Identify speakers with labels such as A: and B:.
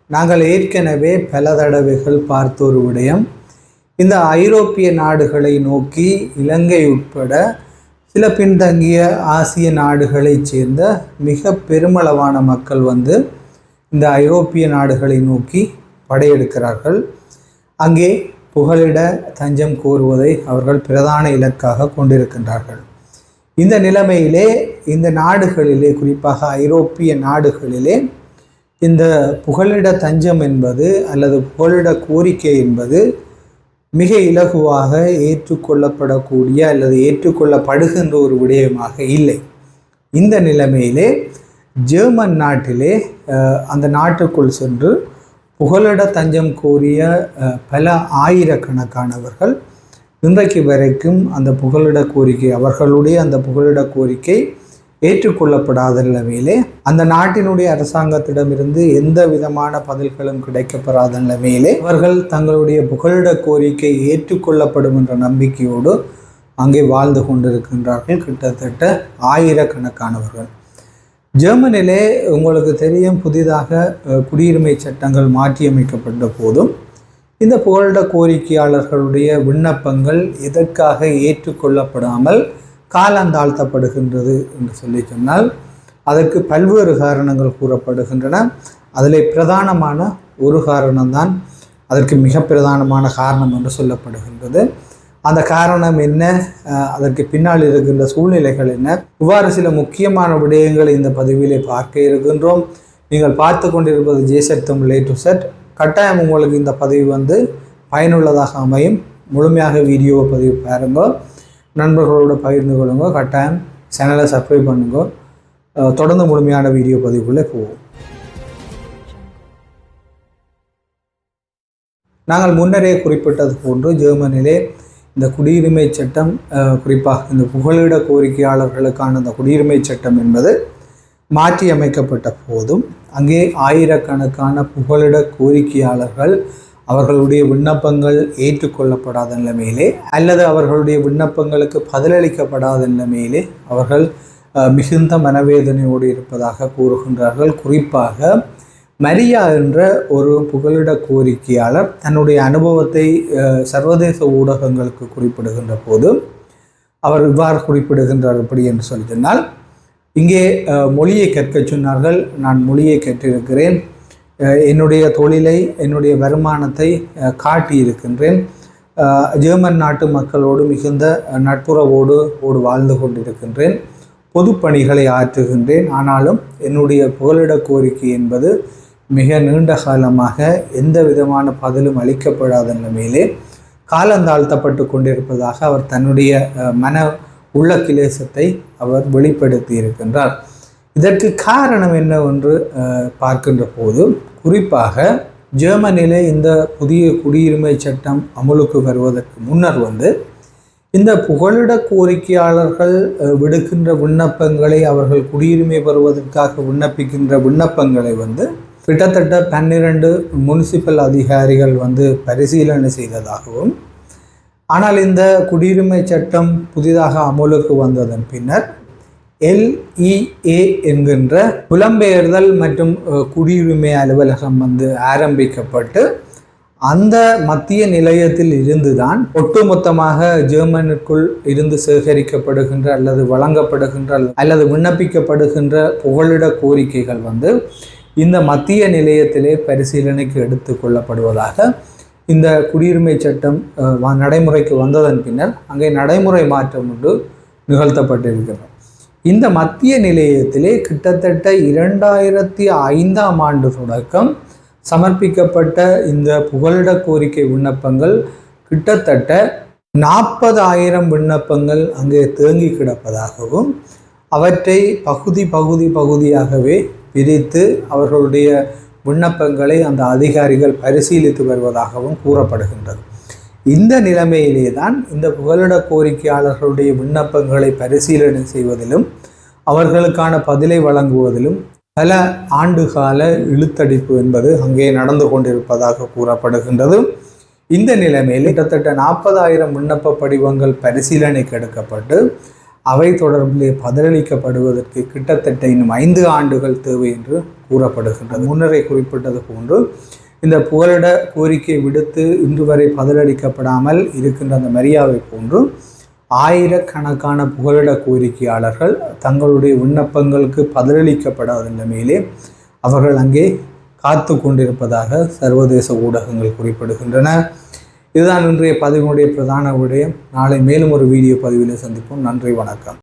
A: நாங்கள் ஏற்கனவே பல தடவைகள் பார்த்த ஒரு விடயம், இந்த ஐரோப்பிய நாடுகளை நோக்கி இலங்கை உட்பட சில பின்தங்கிய ஆசிய நாடுகளைச் சேர்ந்த மிக பெருமளவான மக்கள் இந்த ஐரோப்பிய நாடுகளை நோக்கி படையெடுக்கிறார்கள். அங்கே புகலிட தஞ்சம் கோருவதை அவர்கள் பிரதான இலக்காக கொண்டிருக்கின்றார்கள். இந்த நிலைமையிலே இந்த நாடுகளிலே, குறிப்பாக ஐரோப்பிய நாடுகளிலே, இந்த புகலிட தஞ்சம் என்பது அல்லது புகலிட கோரிக்கை என்பது மிக இலகுவாக ஏற்றுக்கொள்ளப்படக்கூடிய அல்லது ஏற்றுக்கொள்ளப்படுகின்ற ஒரு விடயமாக இல்லை. இந்த நிலைமையிலே ஜெர்மன் நாட்டிலே அந்த நாட்டுக்குள் சென்று புகலிட தஞ்சம் கோரிய பல ஆயிரக்கணக்கானவர்கள் இன்றைக்கு வரைக்கும் அந்த புகலிட கோரிக்கை, அவர்களுடைய அந்த புகலிட கோரிக்கை ஏற்றுக்கொள்ளப்படாத நிலைமையிலே அந்த நாட்டினுடைய அரசாங்கத்திடமிருந்து எந்த விதமான பதில்களும் கிடைக்கப்பெறாத நிலைமையிலே அவர்கள் தங்களுடைய புகலிட கோரிக்கை ஏற்றுக்கொள்ளப்படும் என்ற நம்பிக்கையோடு அங்கே வாழ்ந்து கொண்டிருக்கின்றார்கள். கிட்டத்தட்ட ஆயிரக்கணக்கானவர்கள். ஜெர்மனிலே உங்களுக்கு தெரியும், புதிதாக குடியுரிமை சட்டங்கள் மாற்றியமைக்கப்பட்ட போதும் இந்த புகலிட கோரிக்கையாளர்களுடைய விண்ணப்பங்கள் எதற்காக ஏற்றுக்கொள்ளப்படாமல் காலந்தாழ்த்தப்படுகின்றது என்று சொன்னால் அதற்கு பல்வேறு காரணங்கள் கூறப்படுகின்றன. அதில் பிரதானமான ஒரு காரணம்தான் அதற்கு மிக பிரதானமான காரணம் என்று சொல்லப்படுகின்றது. அந்த காரணம் என்ன, அதற்கு பின்னால் இருக்கின்ற சூழ்நிலைகள் என்ன, இவ்வாறு சில முக்கியமான விடயங்களை இந்த பதிவிலே பார்க்க இருக்கின்றோம். நீங்கள் பார்த்து கொண்டிருப்பது ஜேசட் தமிழ் A to Z. கட்டாயம் உங்களுக்கு இந்த பதிவு பயனுள்ளதாக அமையும். முழுமையாக வீடியோவை பதிவு பாருங்க, நண்பர்களோடு பகிர்ந்து கொள்ளுங்க, கட்டாயம் சேனலை சப்ஸ்கிரைப் பண்ணுங்க. தொடர்ந்து முழுமையான வீடியோ பதிவுக்குள்ளே போவோம். நாங்கள் முன்னரே குறிப்பிட்டது போன்று ஜெர்மனிலே இந்த குடியுரிமை சட்டம், குறிப்பாக இந்த புகலிட கோரிக்கையாளர்களுக்கான இந்த குடியுரிமை சட்டம் என்பது மாற்றி அமைக்கப்பட்ட போதும் அங்கே ஆயிரக்கணக்கான புகலிட கோரிக்கையாளர்கள் அவர்களுடைய விண்ணப்பங்கள் ஏற்றுக்கொள்ளப்படாத நிலைமையிலே அல்லது அவர்களுடைய விண்ணப்பங்களுக்கு பதிலளிக்கப்படாத நிலைமையிலே அவர்கள் மிகுந்த மனவேதனையோடு இருப்பதாக கூறுகின்றார்கள். குறிப்பாக மரியா என்ற ஒரு புகலிட கோரிக்கையாளர் தன்னுடைய அனுபவத்தை சர்வதேச ஊடகங்களுக்கு குறிப்பிடுகின்ற போது அவர் இவ்வாறு குறிப்பிடுகின்றார். எப்படி என்று சொன்னால், இங்கே மொழியை கற்க சொன்னார்கள். நான் மொழியை கற்றிருக்கிறேன், என்னுடைய தொழிலை, என்னுடைய வருமானத்தை காட்டியிருக்கின்றேன், ஜெர்மன் நாட்டு மக்களோடு மிகுந்த நட்புறவோடு வாழ்ந்து கொண்டிருக்கின்றேன், பொது பணிகளை ஆற்றுகின்றேன். ஆனாலும் என்னுடைய புகலிட கோரிக்கை என்பது மிக நீண்ட காலமாக எந்த விதமான பதிலும் அளிக்கப்படாத நிலைமையிலே காலந்தாழ்த்தப்பட்டு கொண்டிருப்பதாக அவர் தன்னுடைய மன உள்ள கிளேசத்தை அவர் வெளிப்படுத்தி இருக்கின்றார். இதற்கு காரணம் என்னவென்று பார்க்கின்ற போது, குறிப்பாக ஜெர்மனியிலே இந்த புதிய குடியுரிமை சட்டம் அமலுக்கு வருவதற்கு முன்னர் இந்த புகலிட கோரிக்கையாளர்கள் விடுக்கின்ற விண்ணப்பங்களை, அவர்கள் குடியுரிமை பெறுவதற்காக விண்ணப்பிக்கின்ற விண்ணப்பங்களை கிட்டத்தட்ட 12 முனிசிபல் அதிகாரிகள் பரிசீலனை செய்ததாகவும், ஆனால் இந்த குடியுரிமை சட்டம் புதிதாக அமலுக்கு வந்ததன் பின்னர் LEA என்கின்ற புலம்பெயர்தல் மற்றும் குடியுரிமை அலுவலகம் ஆரம்பிக்கப்பட்டு அந்த மத்திய நிலையத்தில் இருந்துதான் ஒட்டுமொத்தமாக ஜெர்மனுக்குள் இருந்து சேகரிக்கப்படுகின்ற அல்லது வழங்கப்படுகின்ற அல்லது விண்ணப்பிக்கப்படுகின்ற புகலிட கோரிக்கைகள் இந்த மத்திய நிலையத்திலே பரிசீலனைக்கு எடுத்து கொள்ளப்படுவதாக இந்த குடியுரிமை சட்டம் நடைமுறைக்கு வந்ததன் பின்னர் அங்கே நடைமுறை மாற்றம் நிகழ்த்தப்பட்டிருக்கிறது. இந்த மத்திய நிலையத்திலே கிட்டத்தட்ட 2005ஆம் ஆண்டு தொடக்கம் சமர்ப்பிக்கப்பட்ட இந்த புகலிட கோரிக்கை விண்ணப்பங்கள் கிட்டத்தட்ட 40,000 விண்ணப்பங்கள் அங்கே தேங்கி கிடப்பதாகவும், அவற்றை பகுதியாகவே பிரித்து அவர்களுடைய விண்ணப்பங்களை அந்த அதிகாரிகள் பரிசீலித்து வருவதாகவும் கூறப்படுகின்றது. இந்த நிலைமையிலே தான் இந்த புகலிட கோரிக்கையாளர்களுடைய விண்ணப்பங்களை பரிசீலனை செய்வதிலும் அவர்களுக்கான பதிலை வழங்குவதிலும் பல ஆண்டுகால இழுத்தடிப்பு என்பது அங்கே நடந்து கொண்டிருப்பதாக கூறப்படுகின்றது. இந்த நிலைமையில் கிட்டத்தட்ட 40,000 விண்ணப்ப படிவங்கள் பரிசீலனைக்கு எடுக்கப்பட்டு அவை தொடர்பிலே பதிலளிக்கப்படுவதற்கு கிட்டத்தட்ட இன்னும் 5 ஆண்டுகள் தேவை என்று கூறப்படுகின்றது. முன்னரே குறிப்பிட்டது போன்று இந்த புகலிட கோரிக்கை விடுத்து இன்று வரை பதிலளிக்கப்படாமல் இருக்கின்ற அந்த மரியாவை போன்று ஆயிரக்கணக்கான புகலிட கோரிக்கையாளர்கள் தங்களுடைய விண்ணப்பங்களுக்கு பதிலளிக்கப்படாத நிலைமையிலே அவர்கள் அங்கே காத்து கொண்டிருப்பதாக சர்வதேச ஊடகங்கள் குறிப்பிடுகின்றன. இதுதான் இன்றைய பதிவினுடைய பிரதான விடயம். நாளை மேலும் ஒரு வீடியோ பதிவிலே சந்திப்போம். நன்றி, வணக்கம்.